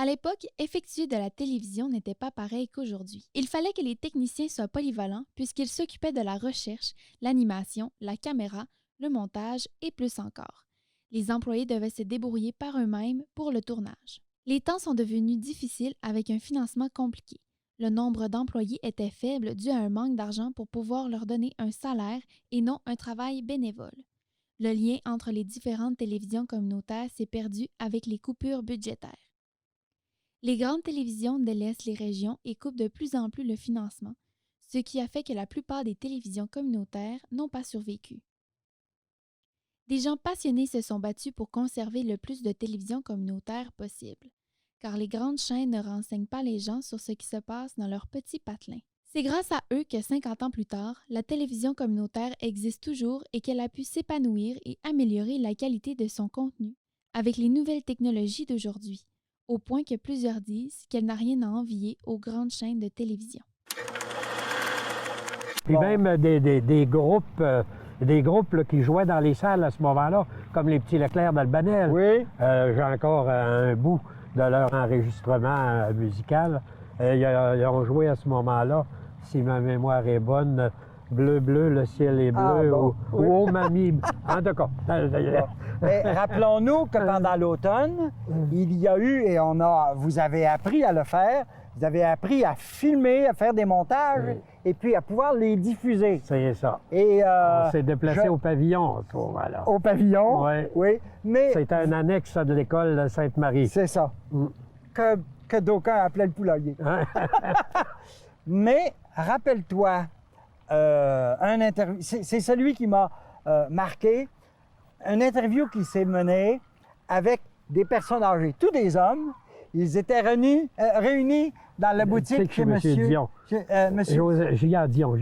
l'époque, effectuer de la télévision n'était pas pareil qu'aujourd'hui. Il fallait que les techniciens soient polyvalents puisqu'ils s'occupaient de la recherche, l'animation, la caméra, le montage et plus encore. Les employés devaient se débrouiller par eux-mêmes pour le tournage. Les temps sont devenus difficiles avec un financement compliqué. Le nombre d'employés était faible dû à un manque d'argent pour pouvoir leur donner un salaire et non un travail bénévole. Le lien entre les différentes télévisions communautaires s'est perdu avec les coupures budgétaires. Les grandes télévisions délaissent les régions et coupent de plus en plus le financement, ce qui a fait que la plupart des télévisions communautaires n'ont pas survécu. Des gens passionnés se sont battus pour conserver le plus de télévisions communautaires possible, car les grandes chaînes ne renseignent pas les gens sur ce qui se passe dans leur petit patelin. C'est grâce à eux que 50 ans plus tard, la télévision communautaire existe toujours et qu'elle a pu s'épanouir et améliorer la qualité de son contenu avec les nouvelles technologies d'aujourd'hui, au point que plusieurs disent qu'elle n'a rien à envier aux grandes chaînes de télévision. Puis même des groupes, là, qui jouaient dans les salles à ce moment-là, comme les petits Leclerc d'Albanel. Oui. J'ai encore un bout de leur enregistrement musical. Ils ont joué à ce moment-là, si ma mémoire est bonne, Bleu, bleu, le ciel est bleu, bon, oui. ou Oh, mamie. En tout cas. Mais rappelons-nous que pendant l'automne, il y a eu, et vous avez appris à le faire, vous avez appris à filmer, à faire des montages, et puis à pouvoir les diffuser. C'est ça. Et, on s'est déplacé au pavillon, voilà. Au pavillon, oui. Mais c'était un annexe de l'école de Sainte-Marie. C'est ça. Que d'aucuns appelaient le poulailler. Mais rappelle-toi, c'est celui qui m'a marqué, une interview qui s'est menée avec des personnes âgées, tous des hommes. Ils étaient réunis dans la boutique chez monsieur Dion. Gertrude Dion.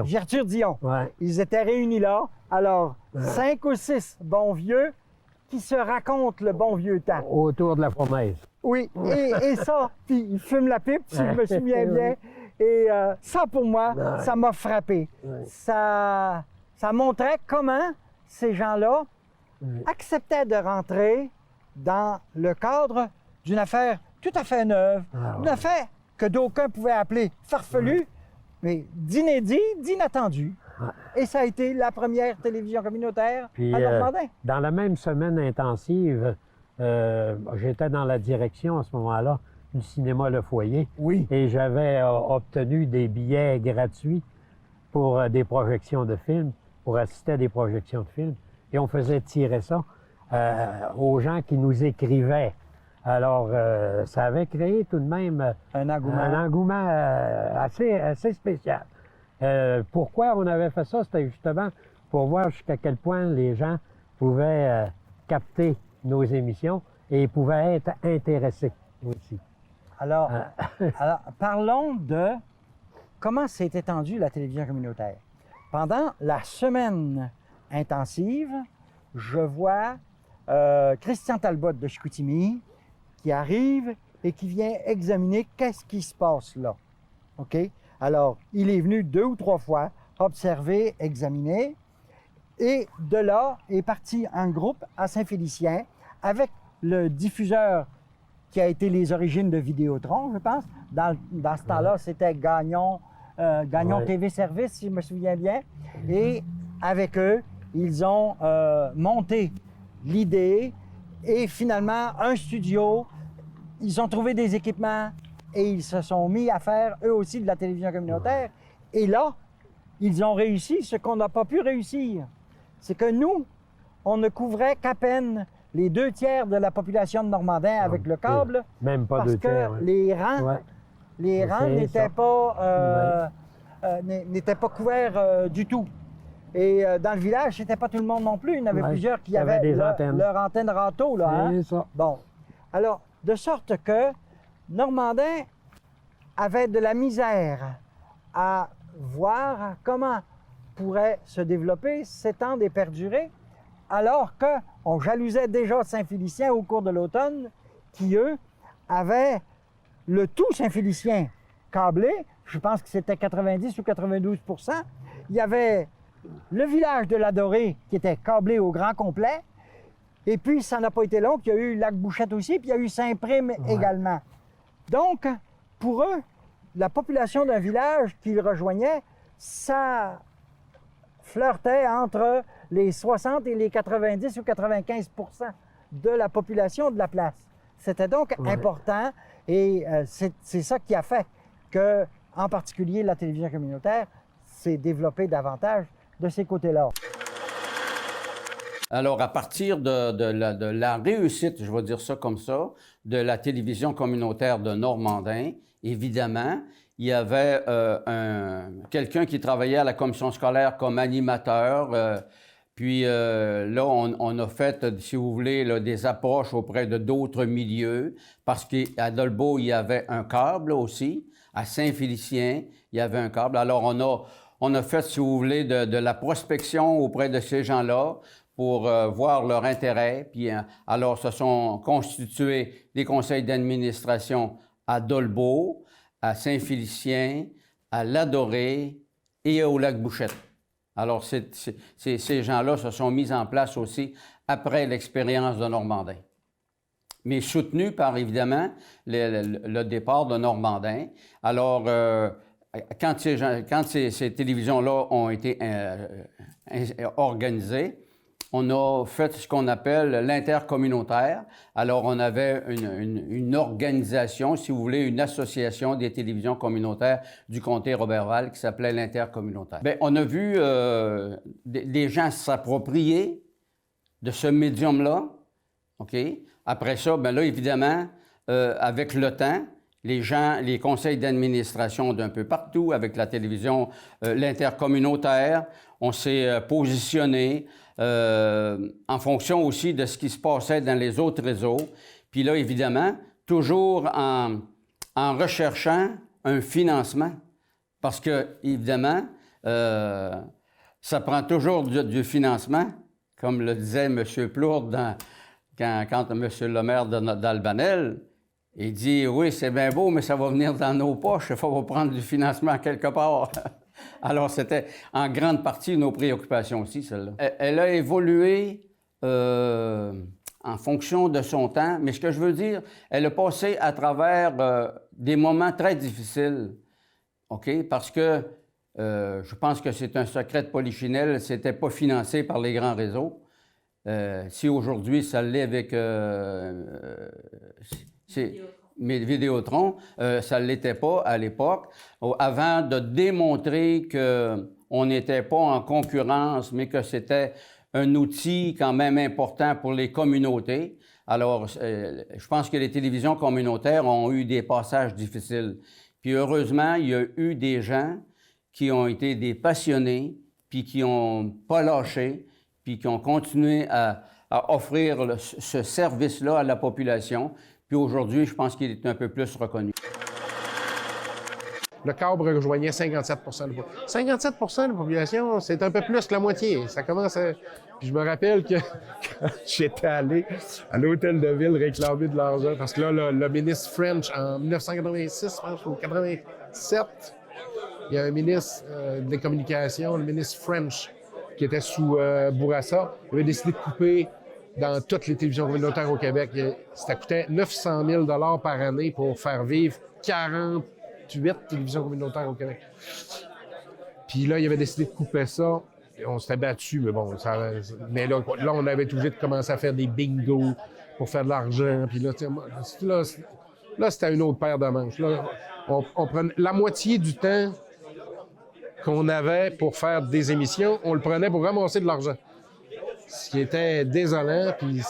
Gertrude Dion. Ouais. Ils étaient réunis là. Alors, 5 ou 6 bons vieux qui se racontent le bon vieux temps. Autour de la fournaise. Oui, et ça, puis ils fument la pipe, si je me souviens bien. Et ça, pour moi, ça m'a frappé. Ça montrait comment ces gens-là acceptaient de rentrer dans le cadre d'une affaire tout à fait neuve, une affaire que d'aucuns pouvaient appeler farfelue, mais d'inédit, d'inattendu. Et ça a été la première télévision communautaire à Normandin. Dans la même semaine intensive, j'étais dans la direction à ce moment-là du cinéma Le Foyer. Oui. Et j'avais obtenu des billets gratuits pour des projections de films, pour assister à des projections de films. Et on faisait tirer ça aux gens qui nous écrivaient. Alors, ça avait créé tout de même un engouement assez spécial. Pourquoi on avait fait ça? C'était justement pour voir jusqu'à quel point les gens pouvaient capter nos émissions et pouvaient être intéressés aussi. Alors, parlons de comment s'est étendue la télévision communautaire. Pendant la semaine intensive, je vois Christian Talbot de Chicoutimi qui arrive et qui vient examiner qu'est-ce qui se passe là. OK? Alors, il est venu 2 ou 3 fois observer, examiner, et de là est parti un groupe à Saint-Félicien avec le diffuseur qui a été les origines de Vidéotron, je pense. Dans ce temps-là, c'était Gagnon TV Service, si je me souviens bien. Et avec eux, ils ont monté l'idée et finalement un studio. Ils ont trouvé des équipements et ils se sont mis à faire eux aussi de la télévision communautaire. Et là, ils ont réussi ce qu'on n'a pas pu réussir. C'est que nous, on ne couvrait qu'à peine les 2 tiers de la population de Normandin avec le câble. Même pas 2 tiers. Parce que les rangs n'étaient pas couverts du tout. Et dans le village, c'était pas tout le monde non plus. Il y en avait plusieurs qui avaient leur antenne râteau, là. Hein? Ça. Bon. Alors, de sorte que Normandin avait de la misère à voir comment pourrait se développer, s'étendre et perdurer, alors qu'on jalousait déjà Saint-Félicien au cours de l'automne, qui, eux, avaient le tout Saint-Félicien câblé. Je pense que c'était 90 ou 92 %. Il y avait le village de la Dorée qui était câblé au grand complet. Et puis, ça n'a pas été long, qu'il y a eu Lac-Bouchette aussi, puis il y a eu Saint-Prime également. Donc, pour eux, la population d'un village qu'ils rejoignaient, ça flirtait entre les 60 et les 90 ou 95 de la population de la place. C'était donc important et c'est ça qui a fait que, en particulier, la télévision communautaire s'est développée davantage de ces côtés-là. Alors, à partir de la réussite, je vais dire ça comme ça, de la télévision communautaire de Normandin, évidemment, il y avait quelqu'un qui travaillait à la commission scolaire comme animateur. Puis là, on a fait, si vous voulez, là, des approches auprès de d'autres milieux, parce qu'à Dolbeau, il y avait un câble aussi. À Saint-Félicien, il y avait un câble. Alors, on a fait, si vous voulez, de la prospection auprès de ces gens-là pour voir leur intérêt. Puis alors, se sont constitués des conseils d'administration à Dolbeau, à Saint-Félicien, à Ladoré et au Lac-Bouchette. Alors, ces gens-là se sont mis en place aussi après l'expérience de Normandin. Mais soutenus par, évidemment, le départ de Normandin. Alors, quand ces télévisions-là ont été organisées, on a fait ce qu'on appelle l'intercommunautaire. Alors, on avait une organisation, si vous voulez, une association des télévisions communautaires du comté Roberval qui s'appelait l'intercommunautaire. Bien, on a vu des gens s'approprier de ce médium-là, OK? Après ça, bien là, évidemment, avec le temps, les conseils d'administration d'un peu partout, avec la télévision, l'intercommunautaire, on s'est positionné en fonction aussi de ce qui se passait dans les autres réseaux. Puis là, évidemment, toujours en recherchant un financement. Parce que, évidemment, ça prend toujours du financement, comme le disait M. Plourde quand M. le maire d'Albanel, il dit « Oui, c'est bien beau, mais ça va venir dans nos poches, il faut prendre du financement quelque part. » Alors, c'était en grande partie nos préoccupations aussi, celle-là. Elle a évolué en fonction de son temps, mais ce que je veux dire, elle a passé à travers des moments très difficiles, OK? Parce que je pense que c'est un secret de polichinelle, c'était pas financé par les grands réseaux. Si aujourd'hui, ça l'est avec Vidéotron, ça ne l'était pas à l'époque, avant de démontrer qu'on n'était pas en concurrence, mais que c'était un outil quand même important pour les communautés. Alors, je pense que les télévisions communautaires ont eu des passages difficiles. Puis heureusement, il y a eu des gens qui ont été des passionnés, puis qui n'ont pas lâché, puis qui ont continué à offrir ce service-là à la population. Puis aujourd'hui, je pense qu'il est un peu plus reconnu. Le câble rejoignait 57 de la population. 57 de la population, c'est un peu plus que la moitié. Ça commence à... Puis je me rappelle que quand j'étais allé à l'hôtel de ville réclamer de l'argent, parce que là, le ministre French, en 1986, je pense, ou 1987, il y a un ministre des Communications, le ministre French, qui était sous Bourassa. Il avait décidé de couper dans toutes les télévisions communautaires au Québec. Ça coûtait 900 000 $ par année pour faire vivre 48 télévisions communautaires au Québec. Puis là, il avait décidé de couper ça. On s'était battu, mais bon, mais là, on avait été obligé de commencer à faire des bingos pour faire de l'argent. Puis là, c'était une autre paire de manches. Là, on prenait la moitié du temps qu'on avait pour faire des émissions, on le prenait pour ramasser de l'argent. Ce qui était désolant, puis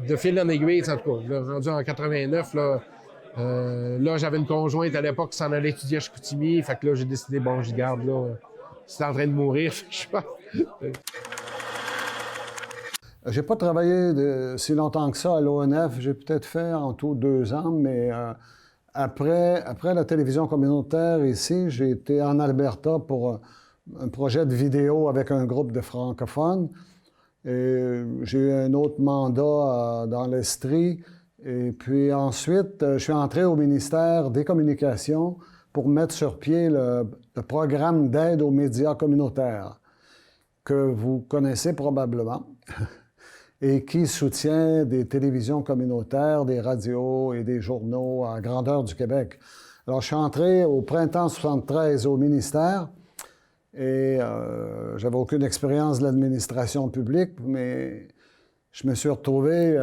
de fil en aiguille, en tout cas. Là, rendu en 89, là, j'avais une conjointe à l'époque qui s'en allait étudier à Chicoutimi, fait que là, j'ai décidé, bon, je garde, là, c'est en train de mourir, je sais pas. J'ai pas travaillé si longtemps que ça à l'ONF, j'ai peut-être fait en tout 2 ans, mais après la télévision communautaire ici, j'ai été en Alberta pour un projet de vidéo avec un groupe de francophones. Et j'ai eu un autre mandat dans l'Estrie. Et puis ensuite, je suis entré au ministère des Communications pour mettre sur pied le programme d'aide aux médias communautaires, que vous connaissez probablement. et qui soutient des télévisions communautaires, des radios et des journaux à grandeur du Québec. Alors, je suis entré au printemps 73 au ministère et j'avais aucune expérience de l'administration publique, mais je me suis retrouvé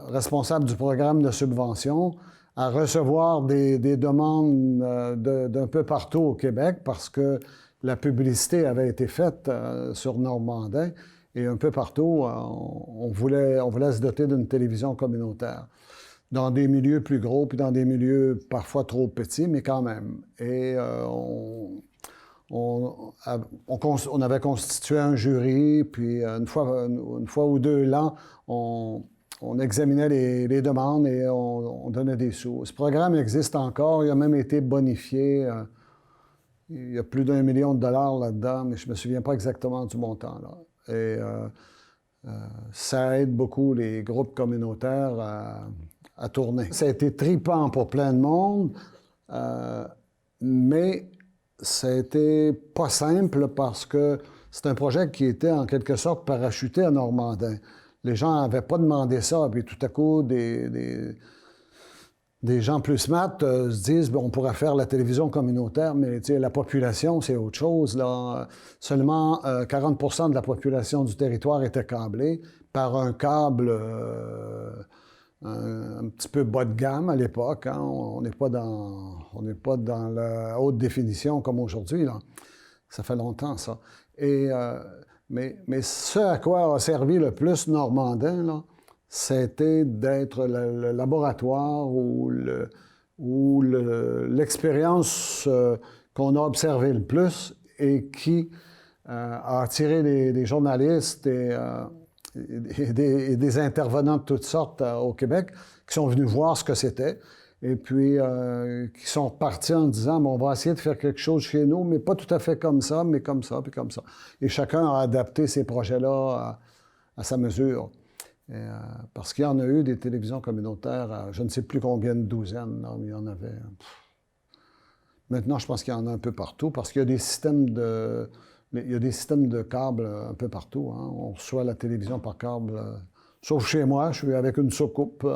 responsable du programme de subvention à recevoir des demandes d'un peu partout au Québec parce que la publicité avait été faite sur Normandin et un peu partout, on voulait se doter d'une télévision communautaire dans des milieux plus gros puis dans des milieux parfois trop petits, mais quand même. Et on avait constitué un jury, puis une fois ou deux l'an, on examinait les demandes et on donnait des sous. Ce programme existe encore, il a même été bonifié. Il y a plus d'1 million de dollars là-dedans, mais je ne me souviens pas exactement du montant, là. Et ça aide beaucoup les groupes communautaires à tourner. Ça a été tripant pour plein de monde, mais ça a été pas simple parce que c'est un projet qui était en quelque sorte parachuté à Normandin. Les gens n'avaient pas demandé ça, puis tout à coup, des gens plus smart se disent on pourrait faire la télévision communautaire, mais la population, c'est autre chose, là. Seulement 40 % de la population du territoire était câblée par un câble un petit peu bas de gamme à l'époque. Hein. On n'est pas dans la haute définition comme aujourd'hui, là. Ça fait longtemps, ça. Et, mais ce à quoi a servi le plus Normandin, là, c'était d'être le laboratoire ou l'expérience qu'on a observée le plus et qui a attiré des journalistes et des intervenants de toutes sortes au Québec qui sont venus voir ce que c'était et puis qui sont partis en disant bon, on va essayer de faire quelque chose chez nous, mais pas tout à fait comme ça, mais comme ça, puis comme ça. Et chacun a adapté ces projets-là à sa mesure. Parce qu'il y en a eu des télévisions communautaires, je ne sais plus combien de douzaines, là, mais il y en avait. Maintenant, je pense qu'il y en a un peu partout, parce qu'il y a des systèmes de câbles un peu partout. Hein. On reçoit la télévision par câble. Sauf chez moi, je suis avec une soucoupe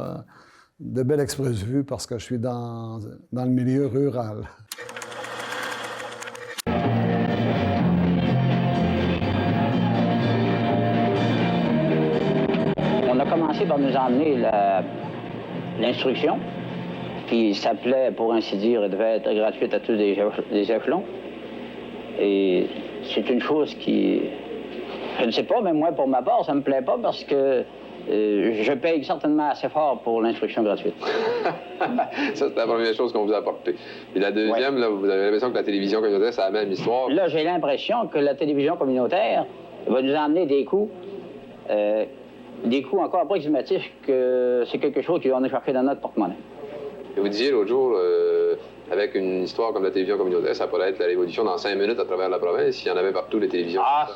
de Bell Express Vue parce que je suis dans le milieu rural. On a commencé par nous emmener l'instruction, qui s'appelait, pour ainsi dire, et devait être gratuite à tous les échelons. Et c'est une chose qui, je ne sais pas, mais moi, pour ma part, ça ne me plaît pas parce que je paye certainement assez fort pour l'instruction gratuite. Ça, c'est la première chose qu'on vous a apportée. Et la deuxième, là, vous avez l'impression que la télévision communautaire, c'est la même histoire. Là, j'ai l'impression que la télévision communautaire va nous emmener des coûts encore approximatifs, que c'est quelque chose qu'on a cherché dans notre porte-monnaie. Et vous disiez l'autre jour, avec une histoire comme la télévision communautaire, ça pourrait être la révolution dans 5 minutes à travers la province, s'il y en avait partout les télévisions. Ah,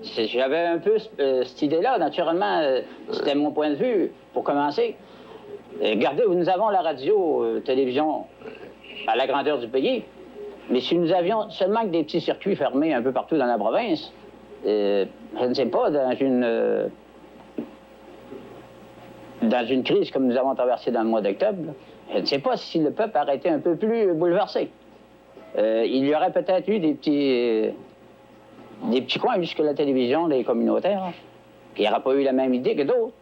j'avais un peu cette idée-là, naturellement. C'était mon point de vue, pour commencer. Regardez, nous avons la radio, télévision à la grandeur du pays, mais si nous avions seulement que des petits circuits fermés un peu partout dans la province, je ne sais pas, dans une crise comme nous avons traversée dans le mois d'octobre, je ne sais pas si le peuple aurait été un peu plus bouleversé. Il y aurait peut-être eu des petits coins jusque la télévision, les communautaires, hein, qui n'auraient pas eu la même idée que d'autres.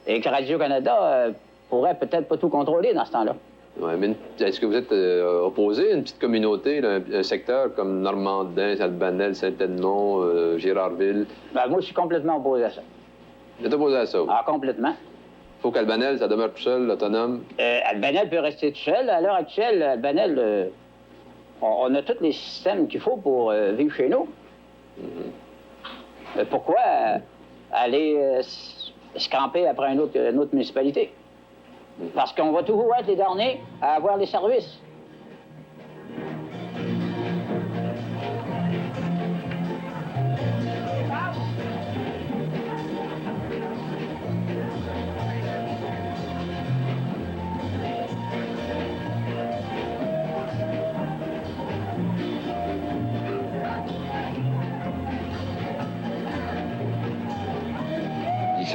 Et que Radio-Canada pourrait peut-être pas tout contrôler dans ce temps-là. Oui, mais est-ce que vous êtes opposé à une petite communauté, là, un secteur comme Normandin, Albanel, Saint-Edmond, Girardville? Ben, moi, je suis complètement opposé à ça. Vous êtes opposé à ça? Ah, complètement. Il faut qu'Albanel, ça demeure tout seul, autonome? Albanel peut rester tout seul. À l'heure actuelle, Albanel, on a tous les systèmes qu'il faut pour vivre chez nous. Pourquoi aller se camper après une autre municipalité? Parce qu'on va toujours être les derniers à avoir les services.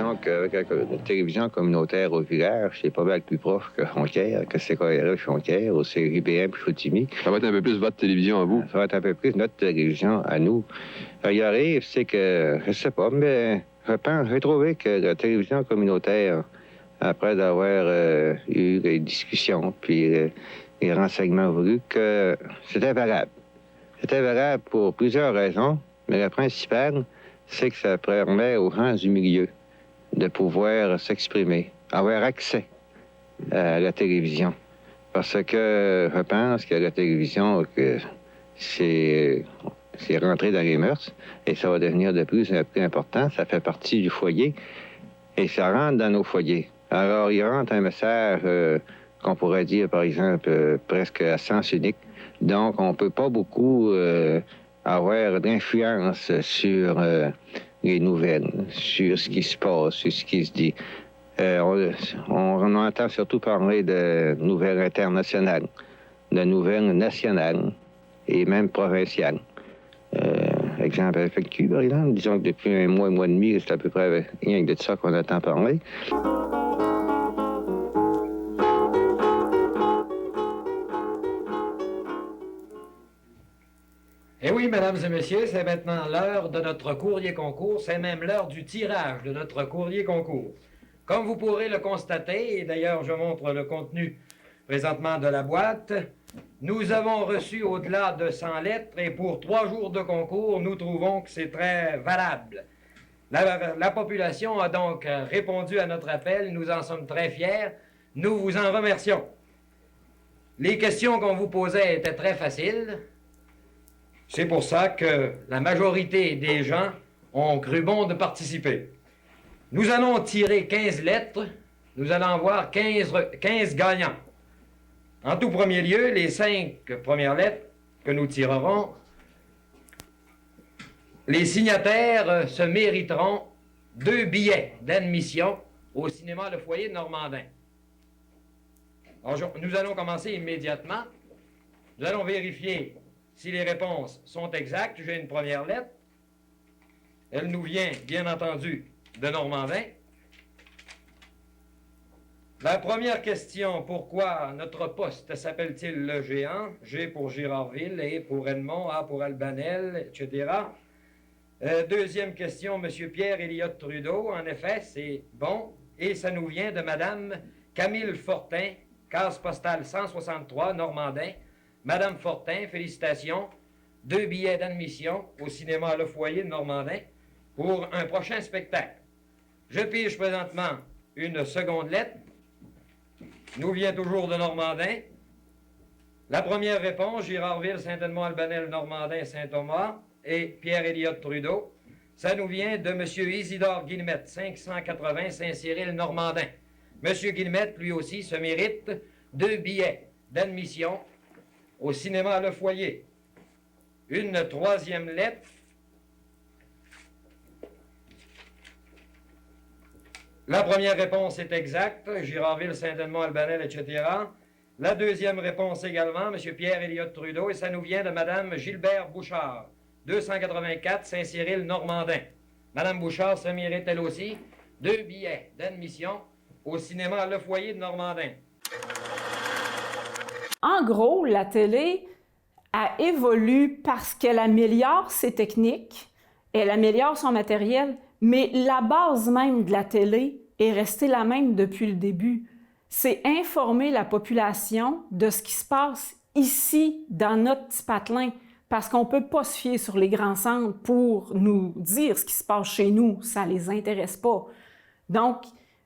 disons qu'avec la télévision communautaire au village, c'est pas mal plus proche que Jonquière, que CKRL Jonquière, ou CJBM Chicoutimi. Ça va être un peu plus votre télévision à vous. Ça va être un peu plus notre télévision à nous. Il arrive, c'est que, je sais pas, mais j'ai trouvé que la télévision communautaire, après d'avoir eu les discussions puis les renseignements voulus, que c'était valable. C'était valable pour plusieurs raisons, mais la principale, c'est que ça permet aux gens du milieu de pouvoir s'exprimer, avoir accès à la télévision. Parce que je pense que la télévision, que c'est rentré dans les mœurs et ça va devenir de plus en plus important. Ça fait partie du foyer et ça rentre dans nos foyers. Alors, il rentre un message qu'on pourrait dire, par exemple, presque à sens unique. Donc, on ne peut pas beaucoup avoir d'influence sur les nouvelles, sur ce qui se passe, sur ce qui se dit. On entend surtout parler de nouvelles internationales, de nouvelles nationales et même provinciales. Exemple FAQ, par exemple, disons que depuis un mois et demi, c'est à peu près rien que de ça qu'on entend parler. Eh oui, mesdames et messieurs, c'est maintenant l'heure de notre courrier concours. C'est même l'heure du tirage de notre courrier concours. Comme vous pourrez le constater, et d'ailleurs je montre le contenu présentement de la boîte, nous avons reçu au-delà de 100 lettres et pour 3 jours de concours, nous trouvons que c'est très valable. La population a donc répondu à notre appel. Nous en sommes très fiers. Nous vous en remercions. Les questions qu'on vous posait étaient très faciles. C'est pour ça que la majorité des gens ont cru bon de participer. Nous allons tirer 15 lettres. Nous allons avoir 15 gagnants. En tout premier lieu, les 5 premières lettres que nous tirerons, les signataires se mériteront 2 billets d'admission au cinéma Le Foyer de Normandin. Alors, nous allons commencer immédiatement. Nous allons vérifier si les réponses sont exactes. J'ai une première lettre. Elle nous vient, bien entendu, de Normandin. La première question, pourquoi notre poste s'appelle-t-il le Géant? G pour Girardville, E pour Edmond, A pour Albanel, etc. Deuxième question, M. Pierre Elliott Trudeau. En effet, c'est bon. Et ça nous vient de Mme Camille Fortin, case postale 163, Normandin. Madame Fortin, félicitations. 2 billets d'admission au cinéma Le Foyer de Normandin pour un prochain spectacle. Je pige présentement une seconde lettre. Nous vient toujours de Normandin. La première réponse, Girardville, Saint-Edmond-Albanel, Normandin, Saint-Thomas et Pierre Elliott Trudeau. Ça nous vient de M. Isidore Guillemette, 580 Saint-Cyril, Normandin. M. Guillemette, lui aussi, se mérite 2 billets d'admission au cinéma Le Foyer. Une troisième lettre. La première réponse est exacte, Girardville, Saint-Edmond, Albanel, etc. La deuxième réponse également, M. Pierre Elliott Trudeau, et ça nous vient de Mme Gilbert Bouchard, 284 Saint-Cyril, Normandin. Mme Bouchard se mérite elle aussi 2 billets d'admission au cinéma Le Foyer de Normandin. En gros, la télé évolue parce qu'elle améliore ses techniques, elle améliore son matériel, mais la base même de la télé est restée la même depuis le début. C'est informer la population de ce qui se passe ici, dans notre petit patelin, parce qu'on ne peut pas se fier sur les grands centres pour nous dire ce qui se passe chez nous, ça ne les intéresse pas. Donc,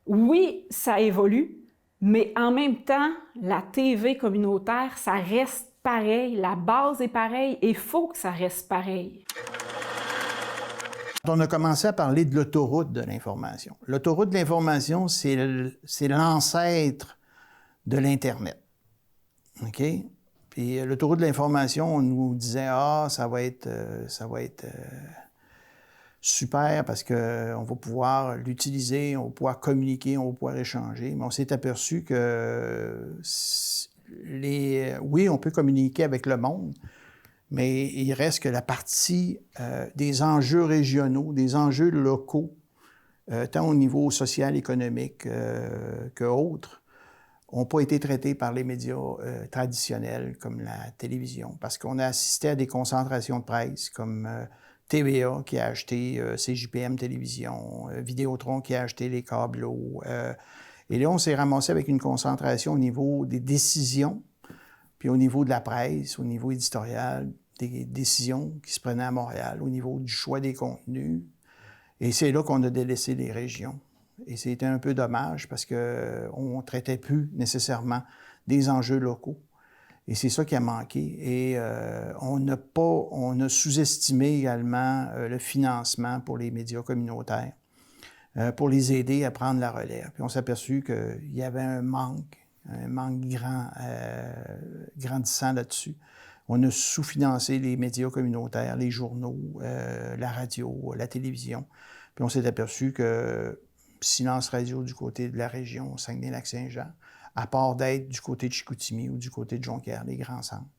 oui, ça évolue, mais en même temps, la TV communautaire, ça reste pareil, la base est pareille et il faut que ça reste pareil. On a commencé à parler de l'autoroute de l'information. L'autoroute de l'information, c'est l'ancêtre de l'Internet. OK? Puis l'autoroute de l'information, on nous disait « Ah, ça va être super parce qu'on va pouvoir l'utiliser, on va pouvoir communiquer, on va pouvoir échanger. » Mais on s'est aperçu que oui, on peut communiquer avec le monde, mais il reste que la partie des enjeux régionaux, des enjeux locaux, tant au niveau social, économique qu'autres, n'ont pas été traités par les médias traditionnels comme la télévision, parce qu'on a assisté à des concentrations de presse comme TVA qui a acheté CJPM Télévision, Vidéotron qui a acheté les câbleaux. Et là, on s'est ramassé avec une concentration au niveau des décisions, puis au niveau de la presse, au niveau éditorial, des décisions qui se prenaient à Montréal, au niveau du choix des contenus. Et c'est là qu'on a délaissé les régions. Et c'était un peu dommage parce qu'on ne traitait plus nécessairement des enjeux locaux. Et c'est ça qui a manqué. Et on a sous-estimé également le financement pour les médias communautaires, pour les aider à prendre la relève. Puis on s'est aperçu qu'il y avait un manque grandissant là-dessus. On a sous-financé les médias communautaires, les journaux, la radio, la télévision. Puis on s'est aperçu que silence radio du côté de la région Saguenay-Lac-Saint-Jean, à part d'être du côté de Chicoutimi ou du côté de Jonquière, les grands centres.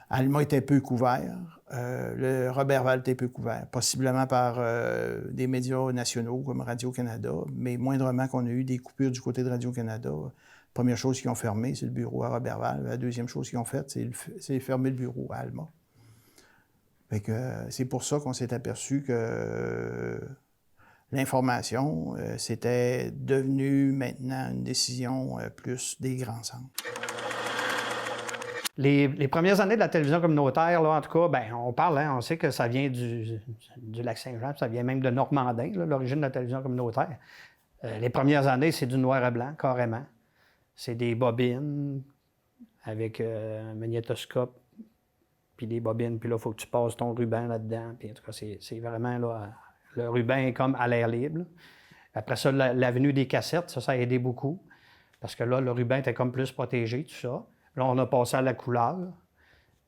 Alma était peu couvert, le Roberval était peu couvert, possiblement par des médias nationaux comme Radio-Canada, mais moindrement qu'on a eu des coupures du côté de Radio-Canada. Première chose qu'ils ont fermé, c'est le bureau à Roberval. La deuxième chose qu'ils ont faite, c'est fermer le bureau à Alma. Fait que c'est pour ça qu'on s'est aperçu que l'information, c'était devenu maintenant une décision plus des grands centres. Les premières années de la télévision communautaire, là, en tout cas, ben, on parle, hein, on sait que ça vient du Lac-Saint-Jean, ça vient même de Normandin, là, l'origine de la télévision communautaire. Les premières années, c'est du noir et blanc, carrément. C'est des bobines avec un magnétoscope, puis des bobines, puis là, il faut que tu passes ton ruban là-dedans. Puis en tout cas, c'est vraiment, là, le ruban est comme à l'air libre. Après ça, l'avenue des cassettes, ça a aidé beaucoup, parce que là, le ruban était comme plus protégé, tout ça. Là, on a passé à la couleur.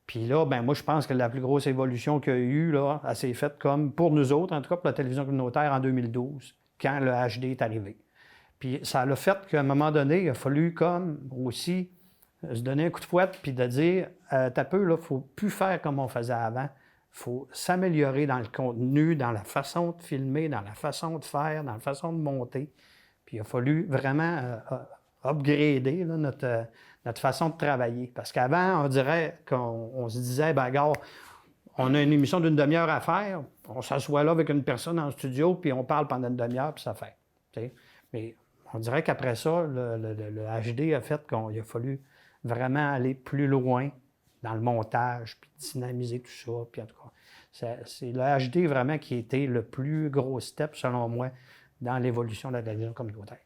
Puis là, ben moi, je pense que la plus grosse évolution qu'il y a eu, là, elle s'est faite comme pour nous autres, en tout cas pour la télévision communautaire en 2012, quand le HD est arrivé. Puis ça a le fait qu'à un moment donné, il a fallu comme aussi se donner un coup de fouette puis de dire, t'as peu, là, il ne faut plus faire comme on faisait avant. Il faut s'améliorer dans le contenu, dans la façon de filmer, dans la façon de faire, dans la façon de monter. Puis il a fallu vraiment upgrader là, notre façon de travailler. Parce qu'avant, on dirait qu'on se disait, ben regarde, on a une émission d'une demi-heure à faire, on s'assoit là avec une personne en studio, puis on parle pendant une demi-heure, puis ça fait. T'sais. Mais on dirait qu'après ça, le HD a fait qu'il a fallu vraiment aller plus loin dans le montage, puis dynamiser tout ça. Puis en tout cas, c'est le HD vraiment qui a été le plus gros step, selon moi, dans l'évolution de la télévision communautaire.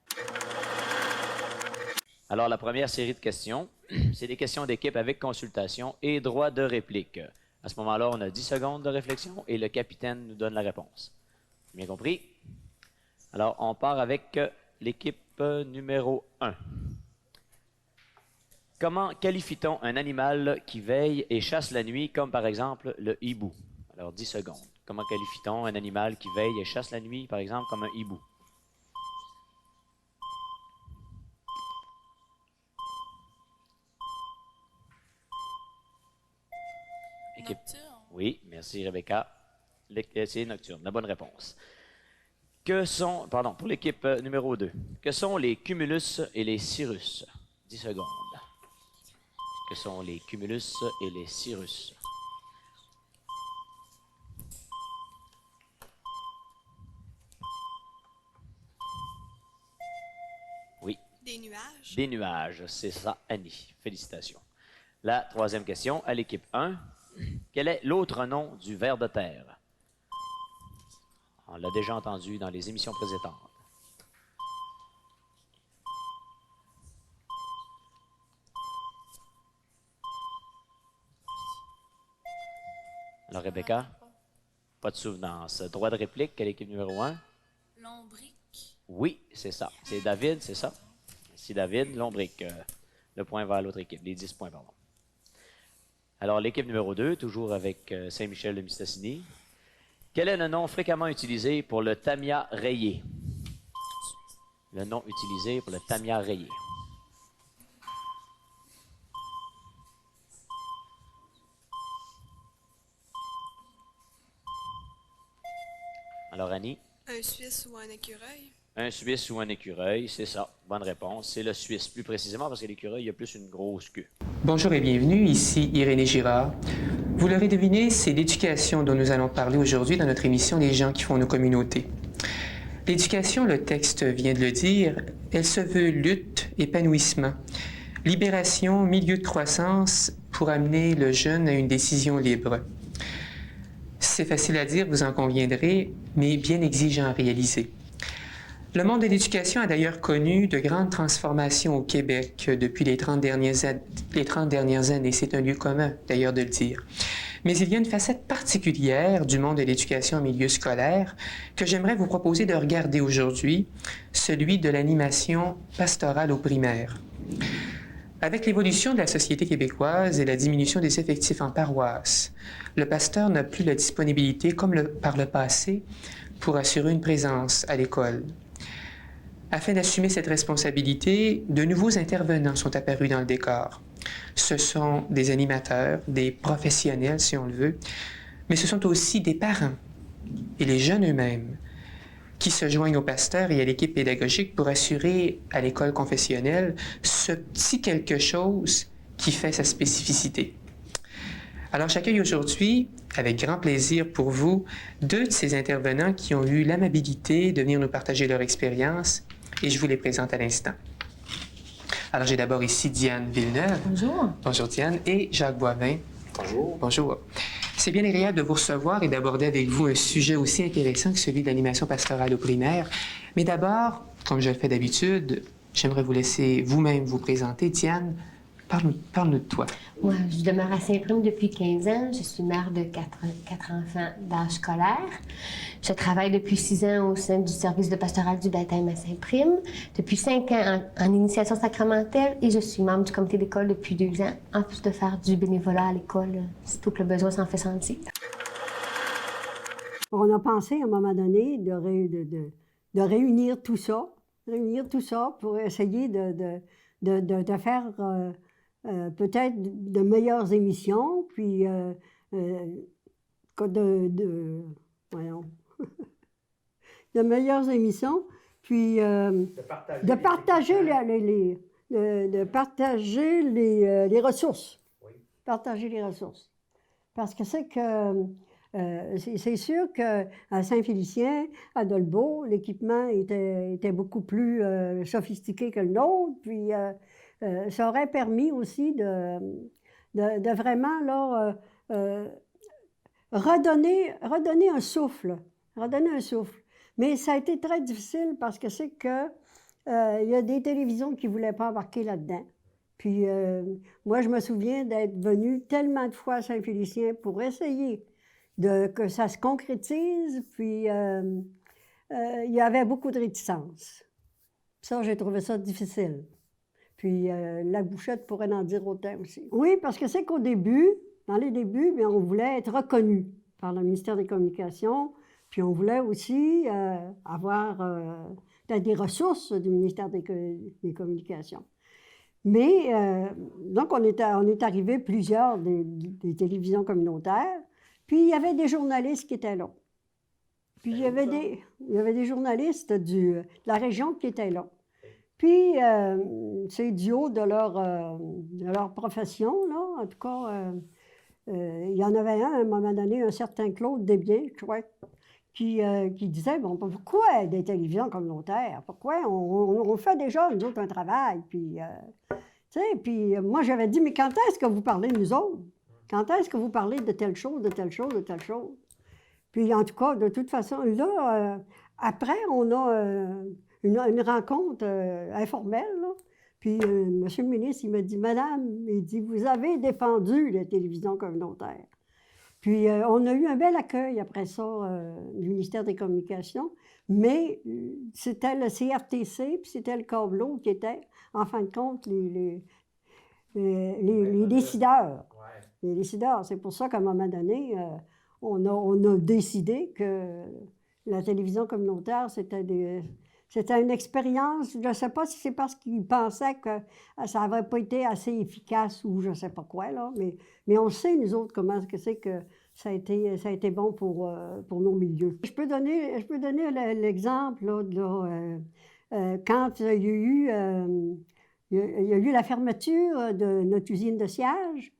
Alors, la première série de questions, c'est des questions d'équipe avec consultation et droit de réplique. À ce moment-là, on a 10 secondes de réflexion et le capitaine nous donne la réponse. Bien compris? Alors, on part avec l'équipe numéro 1. Comment qualifie-t-on un animal qui veille et chasse la nuit, comme par exemple le hibou? Alors, 10 secondes. Comment qualifie-t-on un animal qui veille et chasse la nuit, par exemple, comme un hibou? Nocturne. Oui, merci Rebecca. C'est nocturne, la bonne réponse. Pour l'équipe numéro 2, que sont les cumulus et les cirrus? 10 secondes. Que sont les cumulus et les cirrus? Oui. Des nuages. Des nuages, c'est ça, Annie. Félicitations. La troisième question à l'équipe 1. Quel est l'autre nom du ver de terre? On l'a déjà entendu dans les émissions précédentes. Alors, Rebecca, pas de souvenance. Droit de réplique à l'équipe numéro 1. Lombric. Oui, c'est ça. C'est David, c'est ça? Merci David. Lombric. Le point va à l'autre équipe. Les 10 points, pardon. Alors, l'équipe numéro 2, toujours avec Saint-Michel de Mistassini. Quel est le nom fréquemment utilisé pour le tamia rayé? Le nom utilisé pour le tamia rayé. Alors, Annie? Un Suisse ou un écureuil? Un Suisse ou un écureuil, c'est ça. Bonne réponse. C'est le Suisse, plus précisément, parce que l'écureuil, il a plus une grosse queue. Bonjour et bienvenue, ici Irénée Girard. Vous l'aurez deviné, c'est l'éducation dont nous allons parler aujourd'hui dans notre émission Les gens qui font nos communautés. L'éducation, le texte vient de le dire, elle se veut lutte, épanouissement, libération, milieu de croissance pour amener le jeune à une décision libre. C'est facile à dire, vous en conviendrez, mais bien exigeant à réaliser. Le monde de l'éducation a d'ailleurs connu de grandes transformations au Québec depuis les 30 dernières années. C'est un lieu commun, d'ailleurs, de le dire. Mais il y a une facette particulière du monde de l'éducation en milieu scolaire que j'aimerais vous proposer de regarder aujourd'hui, celui de l'animation pastorale au primaire. Avec l'évolution de la société québécoise et la diminution des effectifs en paroisse, le pasteur n'a plus la disponibilité, comme par le passé, pour assurer une présence à l'école. Afin d'assumer cette responsabilité, de nouveaux intervenants sont apparus dans le décor. Ce sont des animateurs, des professionnels, si on le veut, mais ce sont aussi des parents et les jeunes eux-mêmes qui se joignent au pasteur et à l'équipe pédagogique pour assurer à l'école confessionnelle ce petit quelque chose qui fait sa spécificité. Alors, j'accueille aujourd'hui, avec grand plaisir pour vous, 2 de ces intervenants qui ont eu l'amabilité de venir nous partager leur expérience et je vous les présente à l'instant. Alors, j'ai d'abord ici Diane Villeneuve. Bonjour. Bonjour Diane. Et Jacques Boivin. Bonjour. Bonjour. C'est bien agréable de vous recevoir et d'aborder avec vous un sujet aussi intéressant que celui de l'animation pastorale au primaire. Mais d'abord, comme je le fais d'habitude, j'aimerais vous laisser vous-même vous présenter. Diane, parle-nous de toi. Moi, je demeure à Saint-Prime depuis 15 ans. Je suis mère de 4 enfants d'âge scolaire. Je travaille depuis 6 ans au sein du service de pastoral du baptême à Saint-Prime. Depuis 5 ans en initiation sacramentelle et je suis membre du comité d'école depuis 2 ans, en plus de faire du bénévolat à l'école, sitôt que le besoin s'en fait sentir. On a pensé à un moment donné de réunir tout ça pour essayer de faire peut-être de meilleures émissions, puis de meilleures émissions, puis de partager les ressources. Oui. Partager les ressources. Parce que c'est sûr qu'à Saint-Félicien, à Dolbeau, l'équipement était beaucoup plus sophistiqué que le nôtre, puis ça aurait permis aussi de vraiment là, redonner un souffle. Mais ça a été très difficile parce que c'est que il y a des télévisions qui ne voulaient pas embarquer là-dedans. Puis moi, je me souviens d'être venue tellement de fois à Saint-Félicien pour essayer que ça se concrétise, puis il y avait beaucoup de réticence. Ça, j'ai trouvé ça difficile. Puis la bouchette pourrait en dire autant aussi. Oui, parce que c'est qu'au début, dans les débuts, bien, on voulait être reconnu par le ministère des Communications, puis on voulait aussi avoir des ressources du ministère des Communications. Mais, donc, on est arrivé plusieurs des télévisions communautaires, puis il y avait des journalistes qui étaient là. Puis il y avait des journalistes de la région qui étaient là. Puis, c'est du haut de leur profession, là, en tout cas, il y en avait un, à un moment donné, un certain Claude Desbiens, je crois, qui disait, bon, pourquoi des télévisions communautaires? Pourquoi on fait déjà, nous autres, un travail? Puis, tu sais, puis moi, j'avais dit, mais quand est-ce que vous parlez de nous autres? Quand est-ce que vous parlez de telle chose, de telle chose, de telle chose? Puis, en tout cas, de toute façon, là, après, on a une rencontre informelle, là. Puis, monsieur le ministre, il m'a dit, madame, il dit, vous avez défendu les télévisions communautaires. Puis, on a eu un bel accueil après ça du ministère des Communications, mais c'était le CRTC, puis c'était le Câbleau qui étaient, en fin de compte, les décideurs. Les décideurs. C'est pour ça qu'à un moment donné, on a décidé que la télévision communautaire, c'était C'était une expérience, je ne sais pas si c'est parce qu'ils pensaient que ça n'avait pas été assez efficace ou je ne sais pas quoi, là, mais on sait, nous autres, comment c'est que ça a été bon pour nos milieux. Je peux donner l'exemple là, quand il y a eu la fermeture de notre usine de siège.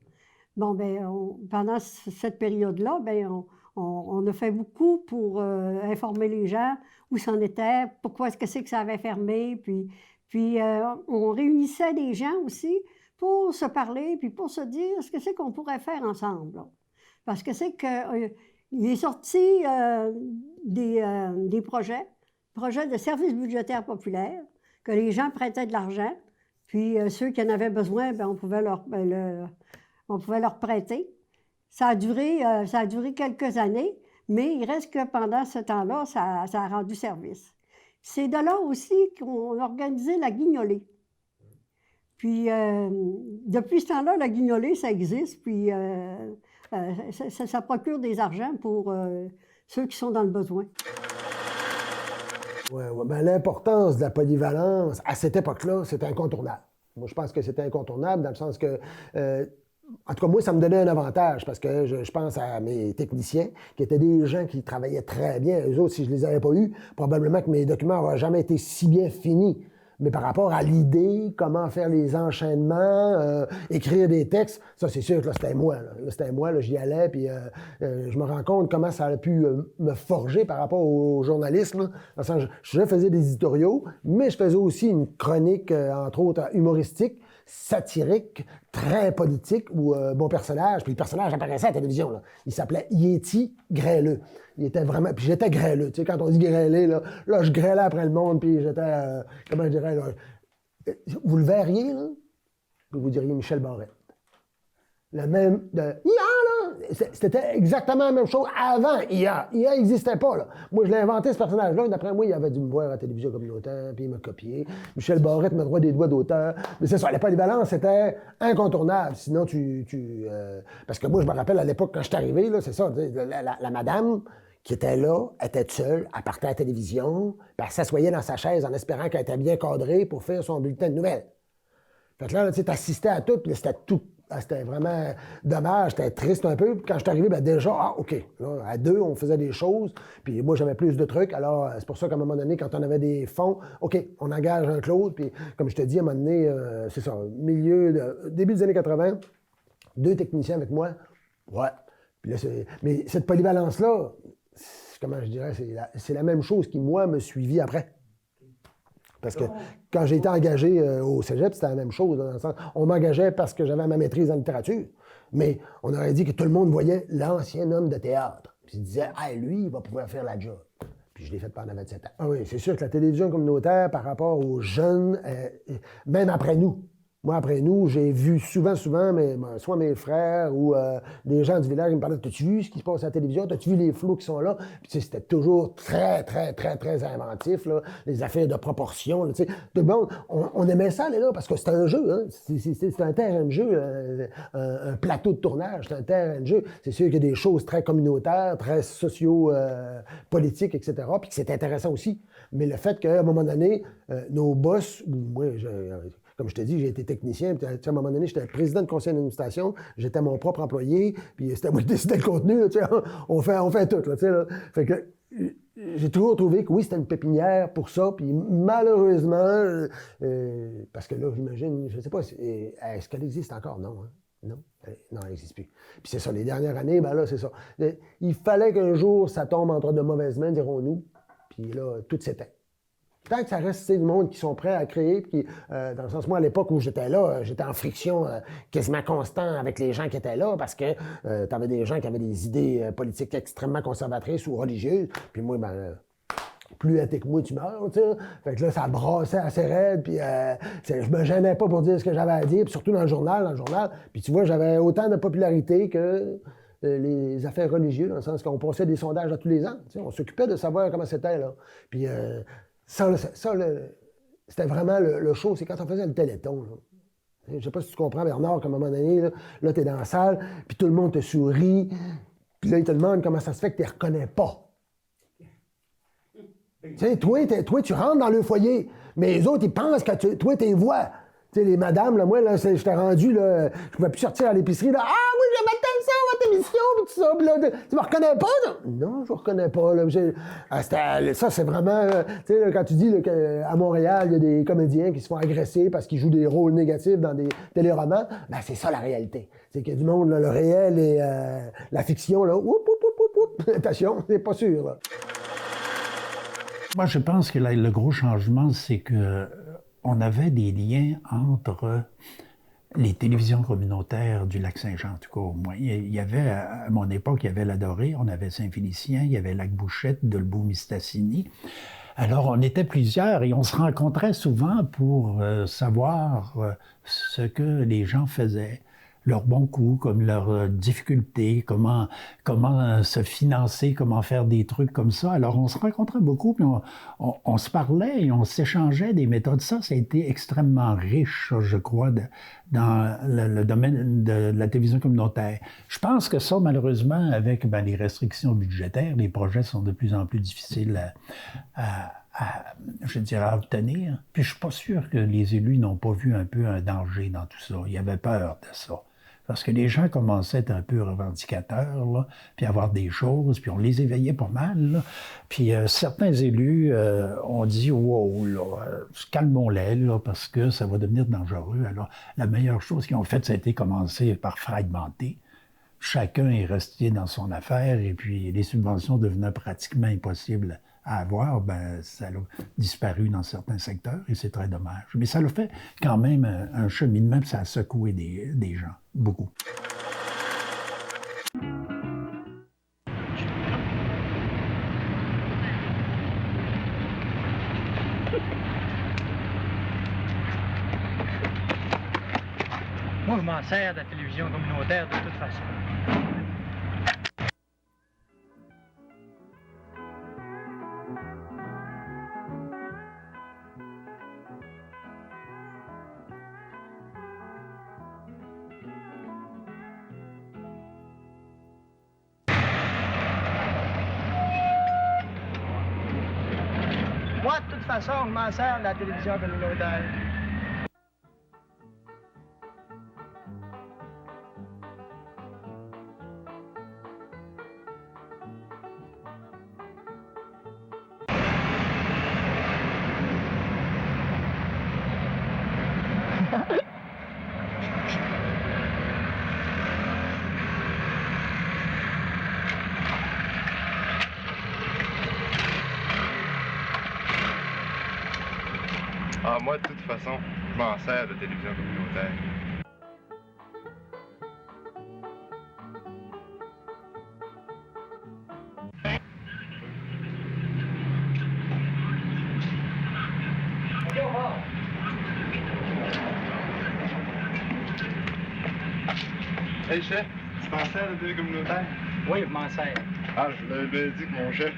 Bon, bien, pendant cette période-là, bien, on a fait beaucoup pour informer les gens où c'en était, pourquoi est-ce que c'est que ça avait fermé, puis on réunissait des gens aussi pour se parler, puis pour se dire ce que c'est qu'on pourrait faire ensemble. Là. Parce que c'est qu'il est sorti des projets de services budgétaires populaires, que les gens prêtaient de l'argent, puis ceux qui en avaient besoin, bien, on pouvait leur prêter. Ça a duré quelques années, mais il reste que pendant ce temps-là, ça a rendu service. C'est de là aussi qu'on a organisé la guignolée. Puis, depuis ce temps-là, la guignolée, ça existe, puis ça procure des argents pour ceux qui sont dans le besoin. Ouais, ben, l'importance de la polyvalence, à cette époque-là, c'était incontournable. Moi, je pense que c'était incontournable dans le sens que... en tout cas, moi, ça me donnait un avantage parce que je pense à mes techniciens qui étaient des gens qui travaillaient très bien. Eux autres, si je les avais pas eus, probablement que mes documents n'auraient jamais été si bien finis. Mais par rapport à l'idée, comment faire les enchaînements, écrire des textes, ça, c'est sûr que là, c'était moi. Là, c'était moi, là, j'y allais, puis je me rends compte comment ça a pu me forger par rapport au journalisme. Là. Je faisais des éditoriaux, mais je faisais aussi une chronique, entre autres, humoristique, satirique, très politique, où bon personnage, puis le personnage apparaissait à la télévision. Là. Il s'appelait Yéti Grêleux. Il était vraiment... Puis j'étais grêleux. Tu sais, quand on dit grêlé, là je grêlais après le monde, puis j'étais... comment je dirais, là... Vous le verriez, là, vous diriez Michel Barrette. Le même... C'était exactement la même chose avant IA. IA n'existait pas, là. Moi, je l'ai inventé, ce personnage-là. D'après moi, il avait dû me voir à la télévision communautaire, puis il m'a copié. Michel Barrette me droit des doigts d'auteur. Mais c'est ça, la polyvalence, c'était incontournable. Sinon, parce que moi, je me rappelle, à l'époque, quand je suis arrivé, là, c'est ça, la madame qui était là, était seule, elle partait à la télévision, puis elle s'assoyait dans sa chaise en espérant qu'elle était bien cadrée pour faire son bulletin de nouvelles. Fait que là, tu assistais à tout, puis c'était tout. C'était vraiment dommage, c'était triste un peu. Puis quand je suis arrivé, bien déjà, OK, là, à deux, on faisait des choses. Puis moi, j'avais plus de trucs. Alors, c'est pour ça qu'à un moment donné, quand on avait des fonds, OK, on engage un Claude. Puis comme je te dis, à un moment donné, c'est ça, début des années 80, 2 techniciens avec moi. Ouais. Puis là, mais cette polyvalence-là, comment je dirais, c'est la même chose qui, moi, me suivit après. Parce que quand j'ai été engagé au cégep, c'était la même chose. Dans le sens, on m'engageait parce que j'avais ma maîtrise en littérature. Mais on aurait dit que tout le monde voyait l'ancien homme de théâtre. Puis il disait, ah, lui, il va pouvoir faire la job. Puis je l'ai fait pendant 27 ans. Ah oui, c'est sûr que la télévision communautaire, par rapport aux jeunes, même après nous, moi, après nous, j'ai vu souvent, soit mes frères ou des gens du village qui me parlaient, t'as-tu vu ce qui se passe à la télévision? T'as-tu vu les flots qui sont là? Puis tu sais, c'était toujours très, très, très, très inventif, là, les affaires de proportion. Là, tout le monde, on aimait ça, là, parce que c'était un jeu. Hein? C'est un terrain de jeu, un plateau de tournage, c'est un terrain de jeu. C'est sûr qu'il y a des choses très communautaires, très socio-politiques, etc., puis que c'est intéressant aussi. Mais le fait qu'à un moment donné, nos boss, moi, comme je te dis, j'ai été technicien, puis à un moment donné, j'étais président de conseil d'administration, j'étais mon propre employé, puis c'était moi qui décidais le contenu, là, on fait tout, là, tu sais, là. Fait que j'ai toujours trouvé que oui, c'était une pépinière pour ça, puis malheureusement, parce que là, j'imagine, je ne sais pas, est-ce qu'elle existe encore? Non, hein? Non? Non, elle n'existe plus. Puis c'est ça, les dernières années, ben là, c'est ça. Il fallait qu'un jour, ça tombe entre de mauvaises mains, dirons-nous, puis là, tout s'éteint. Tant que ça reste du monde qui sont prêts à créer, puis dans le sens, moi, à l'époque où j'étais là, j'étais en friction quasiment constant avec les gens qui étaient là, parce que tu avais des gens qui avaient des idées politiques extrêmement conservatrices ou religieuses, puis moi, ben, plus athée que moi, tu meurs, tu sais. Fait que là, ça brassait assez raide, puis je me gênais pas pour dire ce que j'avais à dire, puis surtout dans le journal. Puis tu vois, j'avais autant de popularité que les affaires religieuses, dans le sens qu'on passait des sondages à tous les ans, tu sais. On s'occupait de savoir comment c'était, là. Puis c'était vraiment le show, c'est quand on faisait le Téléthon. Là. Je ne sais pas si tu comprends, Bernard, qu'à un moment donné, là tu es dans la salle, puis tout le monde te sourit, puis là, il te demande comment ça se fait que tu ne les reconnais pas. Tu sais, toi, tu rentres dans le foyer, mais les autres, ils pensent que toi, t'es vois. Tu sais, les madames, là, moi, là, j'étais rendu, là, je pouvais plus sortir à l'épicerie, là. Ah oui, j'aimais tant ça, votre émission, pis tout ça. Pis là, tu me reconnais pas, là? Non, je vous reconnais pas, là. Ça, c'est vraiment, tu sais, quand tu dis là, qu'à Montréal, il y a des comédiens qui se font agresser parce qu'ils jouent des rôles négatifs dans des téléromans, ben c'est ça la réalité. C'est qu'il y a du monde, là, le réel et la fiction, là, attention, c'est pas sûr, là. Moi, je pense que là, le gros changement, c'est que on avait des liens entre les télévisions communautaires du Lac-Saint-Jean, en tout cas au moins. Il y avait, à mon époque, il y avait La Dorée, on avait Saint-Félicien, il y avait Lac-Bouchette, Dolbeau-Mistassini. Alors, on était plusieurs et on se rencontrait souvent pour savoir ce que les gens faisaient, leurs bons coups, comme leurs difficultés, comment se financer, comment faire des trucs comme ça. Alors, on se rencontrait beaucoup, puis on se parlait et on s'échangeait des méthodes. Ça a été extrêmement riche, je crois, dans le domaine de la télévision communautaire. Je pense que ça, malheureusement, avec les restrictions budgétaires, les projets sont de plus en plus difficiles à obtenir. Puis je suis pas sûr que les élus n'ont pas vu un peu un danger dans tout ça. Ils avaient peur de ça. Parce que les gens commençaient à être un peu revendicateurs, là, puis à avoir des choses, puis on les éveillait pas mal. Là. Puis certains élus ont dit « Wow, là, calmons-les, là, parce que ça va devenir dangereux. » Alors, la meilleure chose qu'ils ont faite, ça a été commencer par fragmenter. Chacun est resté dans son affaire, et puis les subventions devenaient pratiquement impossibles à avoir, ça a disparu dans certains secteurs et c'est très dommage. Mais ça a fait quand même un cheminement, puis ça a secoué des gens, beaucoup. Moi, je m'en sers de la télévision communautaire de toute façon. Moi, de toute façon, je m'en sers de la télévision communautaire. Ah, moi, de toute façon, je m'en sers de télévision communautaire. Hey, chef, tu t'en sers de la télé communautaire? Oui, je m'en sers. Ah, je l'avais dit que mon chef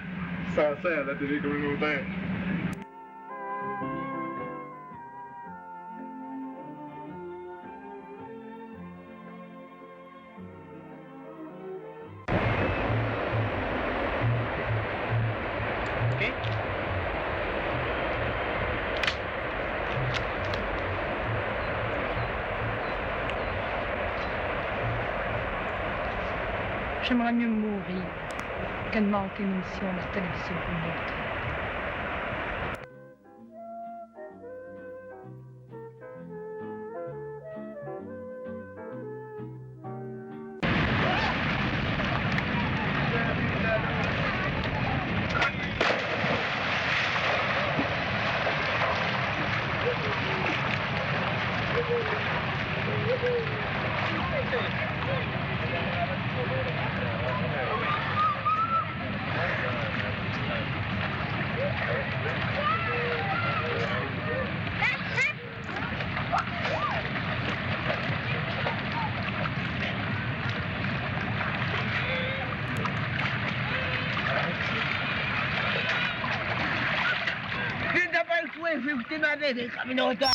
s'en sert de la télé communautaire. J'aimerais mieux mourir que de manquer une émission de télévision communautaire. Je vais vous demander des communautaires.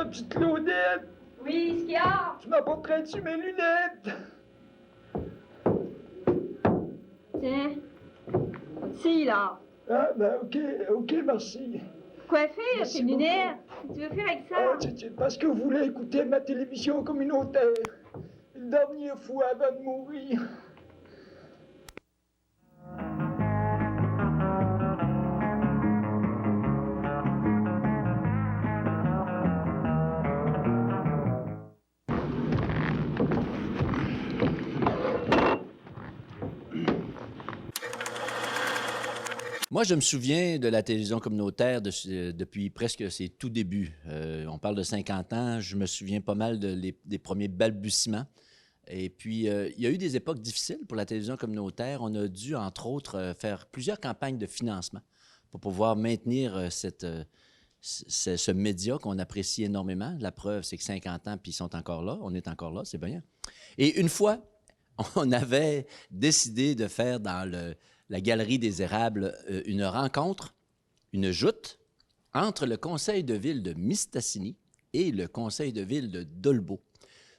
petite Claudette! Oui, ce qu'il y a? Tu m'as pas prêté dessus mes lunettes! Tiens. Si, là. Ah, ben, OK, merci. Quoi faire, tes lunettes? Qu'est-ce que tu veux faire avec ça? C'est parce que vous voulez écouter ma télévision communautaire. Une dernière fois avant de mourir. Moi, je me souviens de la télévision communautaire depuis presque ses tout débuts. On parle de 50 ans. Je me souviens pas mal des premiers balbutiements. Et puis, il y a eu des époques difficiles pour la télévision communautaire. On a dû, entre autres, faire plusieurs campagnes de financement pour pouvoir maintenir ce média qu'on apprécie énormément. La preuve, c'est que 50 ans, puis ils sont encore là. On est encore là, c'est bien. Et une fois, on avait décidé de faire dans la Galerie des Érables une rencontre, une joute, entre le conseil de ville de Mistassini et le conseil de ville de Dolbeau,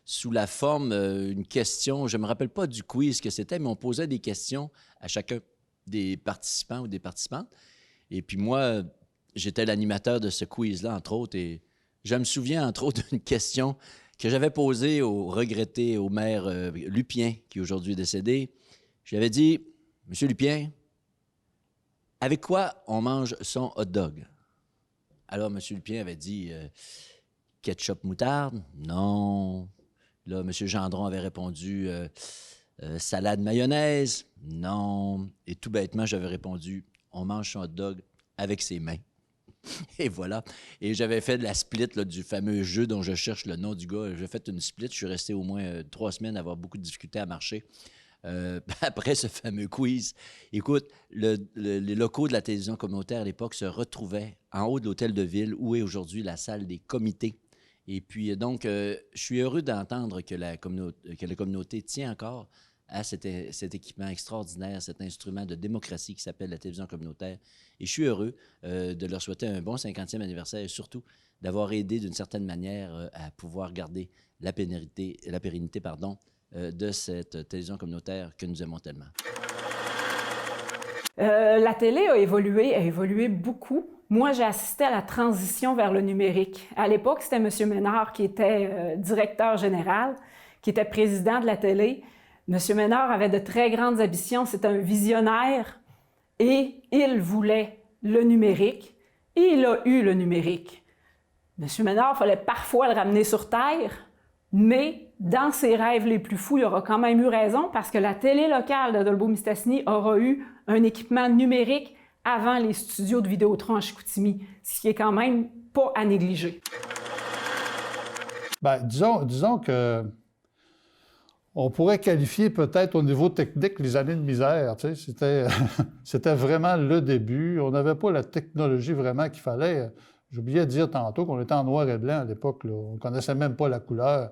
sous la forme une question, je ne me rappelle pas du quiz que c'était, mais on posait des questions à chacun des participants ou des participantes. Et puis moi, j'étais l'animateur de ce quiz-là, entre autres, et je me souviens, entre autres, d'une question que j'avais posée au maire Lupien, qui est aujourd'hui décédé. J'avais dit: Monsieur Lupien, avec quoi on mange son hot dog? Alors, M. Lupien avait dit ketchup moutarde? Non. Là, M. Gendron avait répondu salade mayonnaise? Non. Et tout bêtement, j'avais répondu: on mange son hot dog avec ses mains. Et voilà. Et j'avais fait de la split là, du fameux jeu dont je cherche le nom du gars. J'ai fait une split. Je suis resté au moins 3 semaines à avoir beaucoup de difficultés à marcher. Après ce fameux quiz, écoute, les locaux de la télévision communautaire à l'époque se retrouvaient en haut de l'hôtel de ville, où est aujourd'hui la salle des comités. Et puis, donc, je suis heureux d'entendre que la communauté tient encore à cet équipement extraordinaire, cet instrument de démocratie qui s'appelle la télévision communautaire. Et je suis heureux de leur souhaiter un bon 50e anniversaire et surtout d'avoir aidé d'une certaine manière à pouvoir garder la pérennité de cette télévision communautaire que nous aimons tellement. La télé a évolué beaucoup. Moi, j'ai assisté à la transition vers le numérique. À l'époque, c'était M. Ménard qui était directeur général, qui était président de la télé. M. Ménard avait de très grandes ambitions, c'était un visionnaire et il voulait le numérique et il a eu le numérique. M. Ménard, il fallait parfois le ramener sur terre, mais dans ses rêves les plus fous, il aura quand même eu raison parce que la télé locale de Dolbeau-Mistassini aura eu un équipement numérique avant les studios de Vidéotron à Chicoutimi, ce qui est quand même pas à négliger. Bien, disons que on pourrait qualifier peut-être au niveau technique les années de misère. Tu sais, c'était vraiment le début. On n'avait pas la technologie vraiment qu'il fallait. J'oubliais de dire tantôt qu'on était en noir et blanc à l'époque. On ne connaissait même pas la couleur.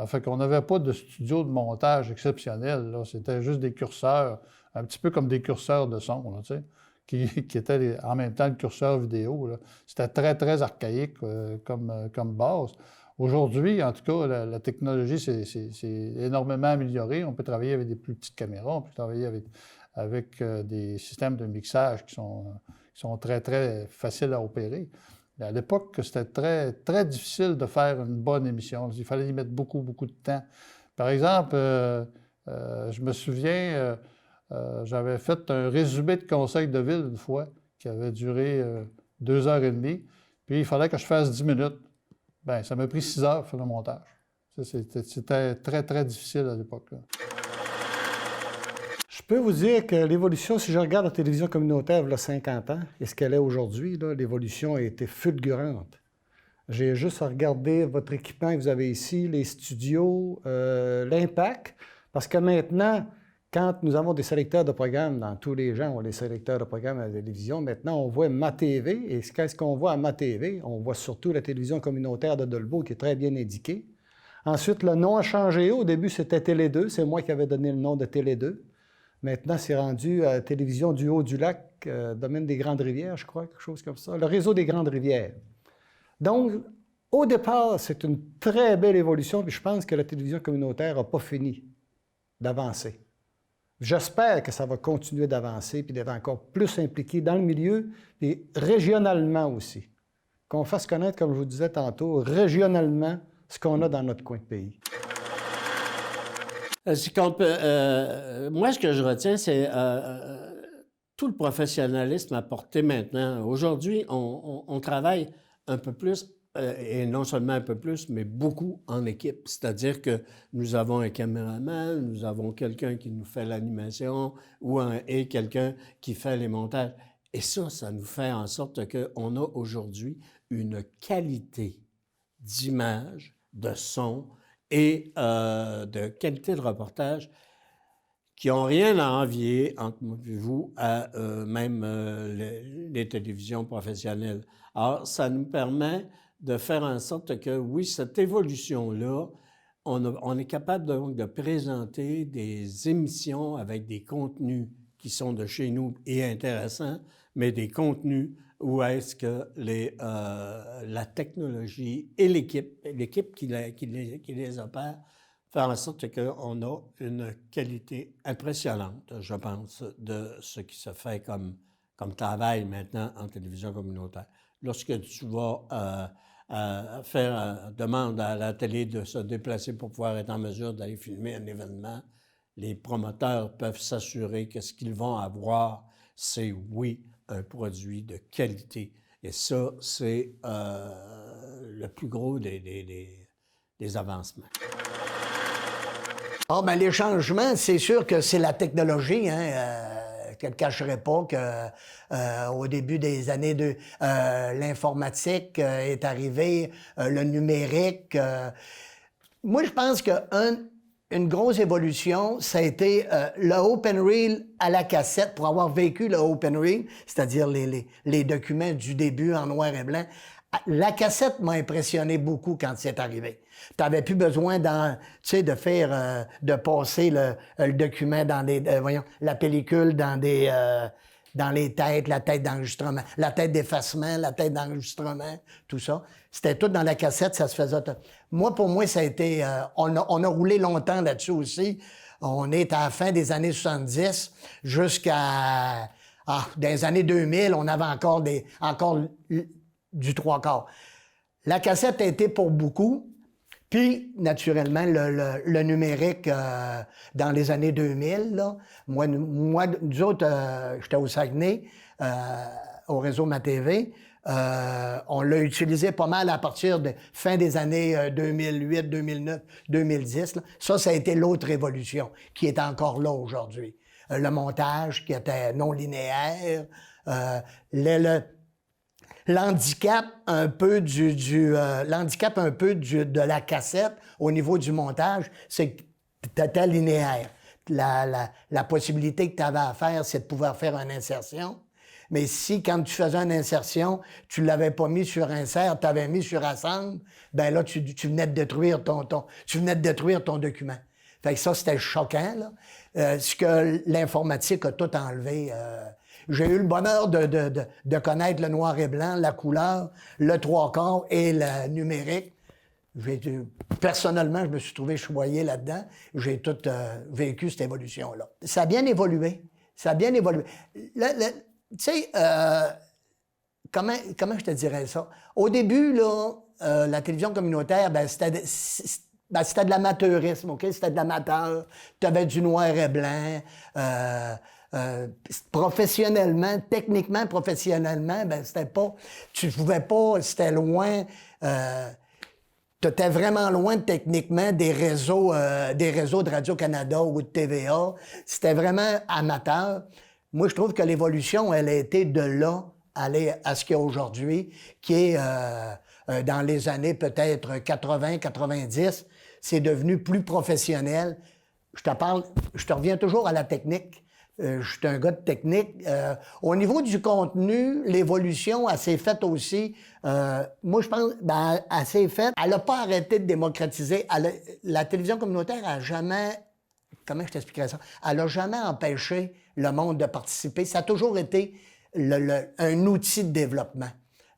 Fait qu'on n'avait pas de studio de montage exceptionnel. C'était juste des curseurs, un petit peu comme des curseurs de son, là, tu sais, qui étaient en même temps le curseur vidéo. Là. C'était très, très archaïque comme base. Aujourd'hui, en tout cas, la technologie s'est énormément améliorée. On peut travailler avec des plus petites caméras, on peut travailler avec des systèmes de mixage qui sont très, très faciles à opérer. Mais à l'époque, c'était très, très difficile de faire une bonne émission. Il fallait y mettre beaucoup, beaucoup de temps. Par exemple, je me souviens, j'avais fait un résumé de conseil de ville une fois qui avait duré 2h30, puis il fallait que je fasse 10 minutes. Bien, ça m'a pris 6 heures pour faire le montage. C'était très, très difficile à l'époque. Je peux vous dire que l'évolution, si je regarde la télévision communautaire il y a 50 ans et ce qu'elle est aujourd'hui, l'évolution a été fulgurante. J'ai juste à regarder votre équipement que vous avez ici, les studios, l'impact, parce que maintenant, quand nous avons des sélecteurs de programmes, dans tous les gens ont des sélecteurs de programmes à la télévision, maintenant on voit MaTV, et qu'est-ce qu'on voit à MaTV? On voit surtout la télévision communautaire de Dolbeau qui est très bien indiquée. Ensuite, le nom a changé. Au début, c'était Télé 2, c'est moi qui avais donné le nom de Télé 2. Maintenant, c'est rendu à Télévision du Haut-du-Lac, domaine des Grandes-Rivières, je crois, quelque chose comme ça. Le réseau des Grandes-Rivières. Donc, Au départ, c'est une très belle évolution, puis je pense que la télévision communautaire n'a pas fini d'avancer. J'espère que ça va continuer d'avancer, puis d'être encore plus impliqué dans le milieu, et régionalement aussi. Qu'on fasse connaître, comme je vous disais tantôt, régionalement, ce qu'on a dans notre coin de pays. Moi, ce que je retiens, c'est tout le professionnalisme apporté maintenant. Aujourd'hui, on travaille un peu plus, et non seulement un peu plus, mais beaucoup en équipe. C'est-à-dire que nous avons un caméraman, nous avons quelqu'un qui nous fait l'animation et quelqu'un qui fait les montages. Et ça nous fait en sorte qu'on a aujourd'hui une qualité d'image, de son et de qualité de reportage qui n'ont rien à envier, entre vous, à même les télévisions professionnelles. Alors, ça nous permet de faire en sorte que, oui, cette évolution-là, on est capable donc de présenter des émissions avec des contenus qui sont de chez nous et intéressants, mais des contenus où est-ce que la technologie et l'équipe qui les opère, faire en sorte qu'on a une qualité impressionnante, je pense, de ce qui se fait comme travail maintenant en télévision communautaire. Lorsque tu vas demande à la télé de se déplacer pour pouvoir être en mesure d'aller filmer un événement, les promoteurs peuvent s'assurer que ce qu'ils vont avoir, c'est, oui, un produit de qualité. Et ça, c'est le plus gros des avancements. Ah, ben les changements, c'est sûr que c'est la technologie, hein. Je ne le cacherai pas qu'au début des années l'informatique est arrivée, le numérique. Moi, je pense qu'une grosse évolution, ça a été le open reel à la cassette, pour avoir vécu le open reel, c'est-à-dire les documents du début en noir et blanc. La cassette m'a impressionné beaucoup quand c'est arrivé. Tu n'avais plus besoin de passer le document dans la pellicule dans les têtes, la tête d'enregistrement, la tête d'effacement, la tête d'enregistrement, tout ça. C'était tout dans la cassette, ça se faisait. Moi, pour moi, ça a été... on a roulé longtemps là-dessus aussi. On est à la fin des années 70 jusqu'à... dans les années 2000, on avait encore du trois quarts. La cassette a été pour beaucoup. Puis, naturellement, le numérique, dans les années 2000, là, moi, nous autres, j'étais au Saguenay, au réseau MaTV. On l'a utilisé pas mal à partir de fin des années 2008, 2009, 2010. Là. Ça a été l'autre révolution qui est encore là aujourd'hui. Le montage qui était non linéaire, l'handicap un peu de la cassette au niveau du montage, c'est que t'étais linéaire. La possibilité que tu avais à faire, c'est de pouvoir faire une insertion. Mais si, quand tu faisais une insertion, tu l'avais pas mis sur insert, tu avais mis sur assemble, ben là, tu venais de détruire ton document. Fait que ça, c'était choquant, là. Ce que l'informatique a tout enlevé. J'ai eu le bonheur de connaître le noir et blanc, la couleur, le trois quarts et le numérique. Personnellement, je me suis trouvé choyé là-dedans. J'ai tout vécu cette évolution-là. Ça a bien évolué. Tu sais, comment je te dirais ça? Au début, là, la télévision communautaire, c'était de l'amateurisme, OK? C'était de l'amateur. Tu avais du noir et blanc. Professionnellement, techniquement, professionnellement, tu pouvais pas, c'était loin, t'étais vraiment loin techniquement des réseaux de Radio-Canada ou de TVA. C'était vraiment amateur. Moi, je trouve que l'évolution, elle a été de là aller à ce qu'il y a aujourd'hui, qui est dans les années peut-être 80, 90, c'est devenu plus professionnel. Je te reviens toujours à la technique. Je suis un gars de technique. Au niveau du contenu, l'évolution, elle s'est faite aussi. Moi, je pense, elle s'est faite. Elle n'a pas arrêté de démocratiser. La télévision communautaire a jamais... Comment je t'expliquerais ça? Elle n'a jamais empêché le monde de participer. Ça a toujours été un outil de développement.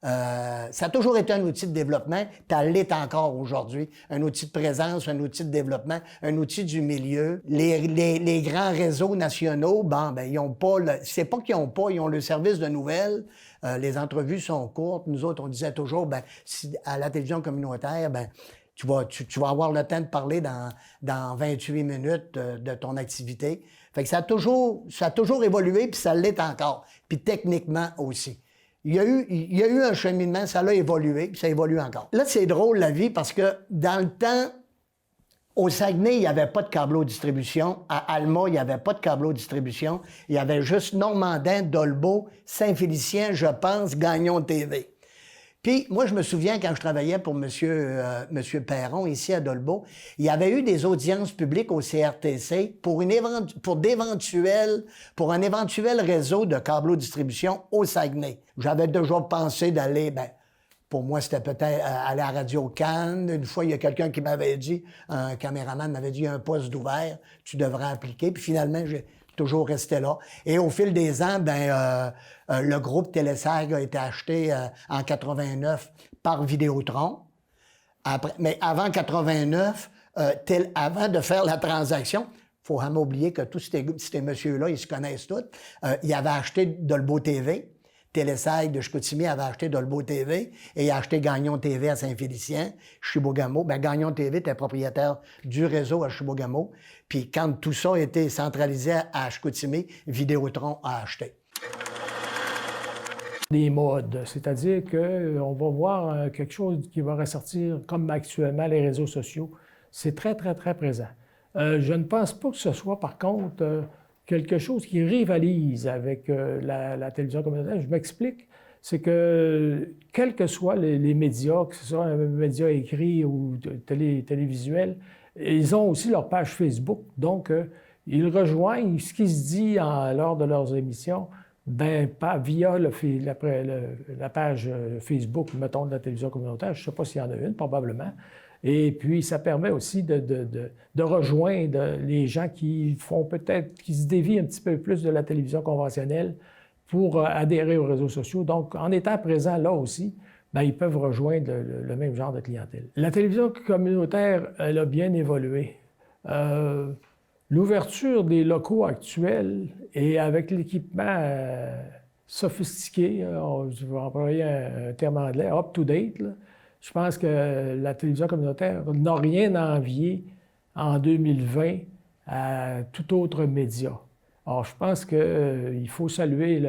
Ça a toujours été un outil de développement, puis elle l'est encore aujourd'hui. Un outil de présence, un outil de développement, un outil du milieu. Les grands réseaux nationaux, ils ont pas... C'est pas qu'ils ont pas, ils ont le service de nouvelles. Les entrevues sont courtes. Nous autres, on disait toujours, à la télévision communautaire, tu vas avoir le temps de parler dans 28 minutes de ton activité. Fait que ça a toujours évolué, puis ça l'est encore. Puis techniquement aussi. Il y a eu un cheminement, ça a évolué, puis ça évolue encore. Là, c'est drôle, la vie, parce que dans le temps, au Saguenay, il n'y avait pas de câbleau-distribution. À Alma, il n'y avait pas de câbleau-distribution. Il y avait juste Normandin, Dolbeau, Saint-Félicien, je pense, Gagnon TV. Puis, moi, je me souviens, quand je travaillais pour Monsieur Perron, ici à Dolbeau, il y avait eu des audiences publiques au CRTC pour un éventuel réseau de câbleau-distribution au Saguenay. J'avais déjà pensé d'aller, pour moi, c'était peut-être aller à Radio Cannes. Une fois, il y a quelqu'un qui m'avait dit, un caméraman m'avait dit, il y a un poste d'ouvert, tu devrais appliquer. Puis finalement, j'ai toujours resté là. Et au fil des ans, le groupe Télésag a été acheté en 89 par Vidéotron. Mais avant 89, avant de faire la transaction, il faut jamais oublier que tous ces messieurs-là, ils se connaissent tous. Ils avaient acheté Dolbeau TV. Télésag de Chicoutimi avait acheté Dolbeau TV et il a acheté Gagnon TV à Saint-Félicien, Chibougamau. Gagnon TV était propriétaire du réseau à Chibougamau. Puis quand tout ça a été centralisé à Chicoutimi, Vidéotron a acheté. Des modes, c'est-à-dire qu'on va voir quelque chose qui va ressortir comme actuellement les réseaux sociaux. C'est très, très, très présent. Je ne pense pas que ce soit, par contre, quelque chose qui rivalise avec la télévision communautaire. Je m'explique. C'est que, quels que soient les médias, que ce soit un média écrit ou télévisuel, ils ont aussi leur page Facebook. Donc, ils rejoignent ce qui se dit lors de leurs émissions, pas via la page Facebook, mettons, de la télévision communautaire. Je ne sais pas s'il y en a une, probablement. Et puis, ça permet aussi de rejoindre les gens qui se dévient un petit peu plus de la télévision conventionnelle pour adhérer aux réseaux sociaux. Donc, en étant présents là aussi, ils peuvent rejoindre le même genre de clientèle. La télévision communautaire, elle a bien évolué. L'ouverture des locaux actuels et avec l'équipement sophistiqué, je vais employer un terme anglais, up-to-date, je pense que la télévision communautaire n'a rien à envier en 2020 à tout autre média. Alors, je pense qu'il faut saluer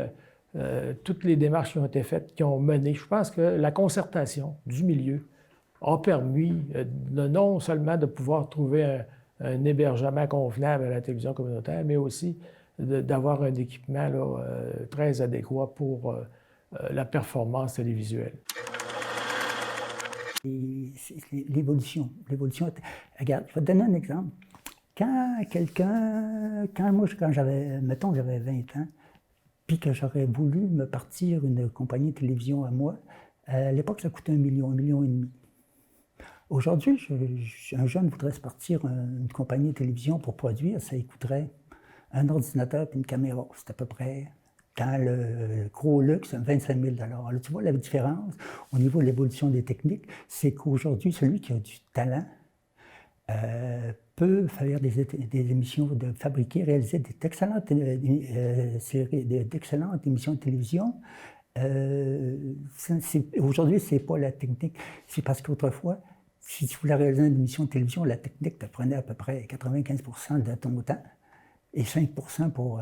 toutes les démarches qui ont été faites, qui ont mené. Je pense que la concertation du milieu a permis non seulement de pouvoir trouver un hébergement convenable à la télévision communautaire, mais aussi d'avoir un équipement très adéquat pour la performance télévisuelle. L'évolution. Regarde, je vais te donner un exemple. Quand j'avais 20 ans, puis que j'aurais voulu me partir une compagnie de télévision à moi, à l'époque, ça coûtait 1 million et demi. Aujourd'hui, un jeune voudrait se partir une compagnie de télévision pour produire, ça lui coûterait un ordinateur et une caméra. C'est à peu près, dans le gros luxe, 25 000 $. Alors, tu vois la différence au niveau de l'évolution des techniques, c'est qu'aujourd'hui, celui qui a du talent peut faire des émissions, réaliser d'excellentes émissions de télévision. Aujourd'hui, ce n'est pas la technique. C'est parce qu'autrefois, si tu voulais réaliser une émission de télévision, la technique te prenait à peu près 95 % de ton temps et 5 % pour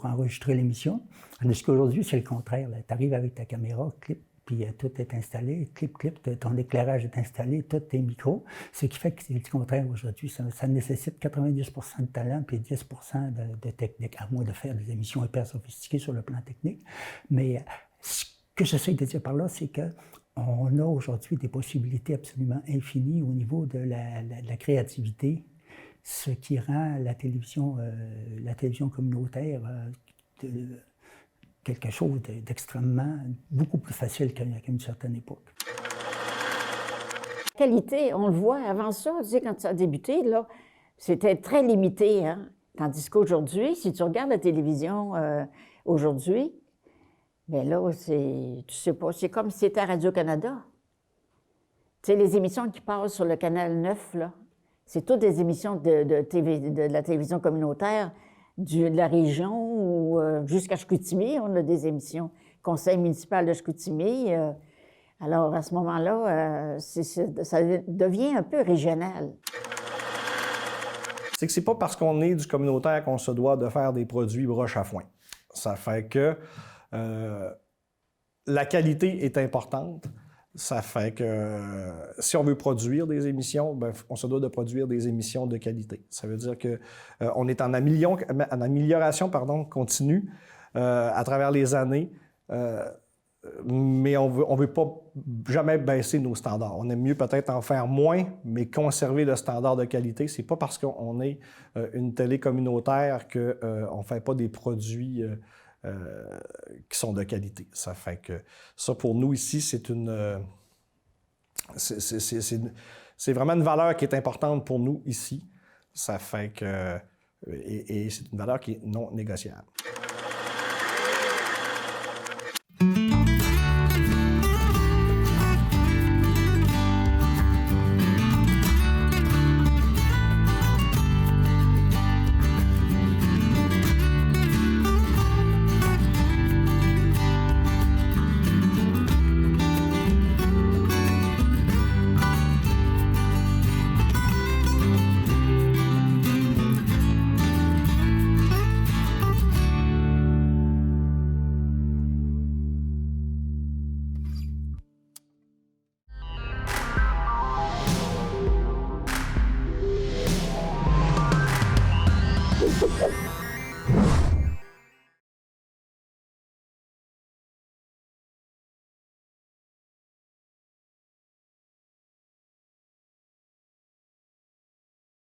enregistrer l'émission. Jusqu'aujourd'hui, c'est le contraire. Tu arrives avec ta caméra, clip, puis tout est installé, clip, ton éclairage est installé, tous tes micros. Ce qui fait que c'est le contraire aujourd'hui. Ça nécessite 90 % de talent puis 10 % de technique, à moins de faire des émissions hyper sophistiquées sur le plan technique. Mais ce que j'essaie de dire par là, c'est qu'on a aujourd'hui des possibilités absolument infinies au niveau de la créativité, ce qui rend la télévision communautaire quelque chose d'extrêmement, beaucoup plus facile qu'à une certaine époque. La qualité, on le voit, avant ça, tu sais, quand ça a débuté, là, c'était très limité, hein? Tandis qu'aujourd'hui, si tu regardes la télévision aujourd'hui, Bien là, tu sais pas, c'est comme si c'était à Radio-Canada. Tu sais, les émissions qui passent sur le Canal 9, là, c'est toutes des émissions de la télévision communautaire de la région ou jusqu'à Chicoutimi, on a des émissions. Conseil municipal de Chicoutimi. Alors, à ce moment-là, ça devient un peu régional. C'est que c'est pas parce qu'on est du communautaire qu'on se doit de faire des produits broche à foin. Ça fait que la qualité est importante. Ça fait que si on veut produire des émissions, bien, on se doit de produire des émissions de qualité. Ça veut dire qu'on est en amélioration continue à travers les années, mais on veut pas jamais baisser nos standards. On aime mieux peut-être en faire moins, mais conserver le standard de qualité. C'est pas parce qu'on est une télé communautaire qu'on ne fait pas des produits qui sont de qualité. Ça fait que ça, pour nous, ici, c'est vraiment une valeur qui est importante pour nous, ici. Ça fait que... Et c'est une valeur qui est non négociable.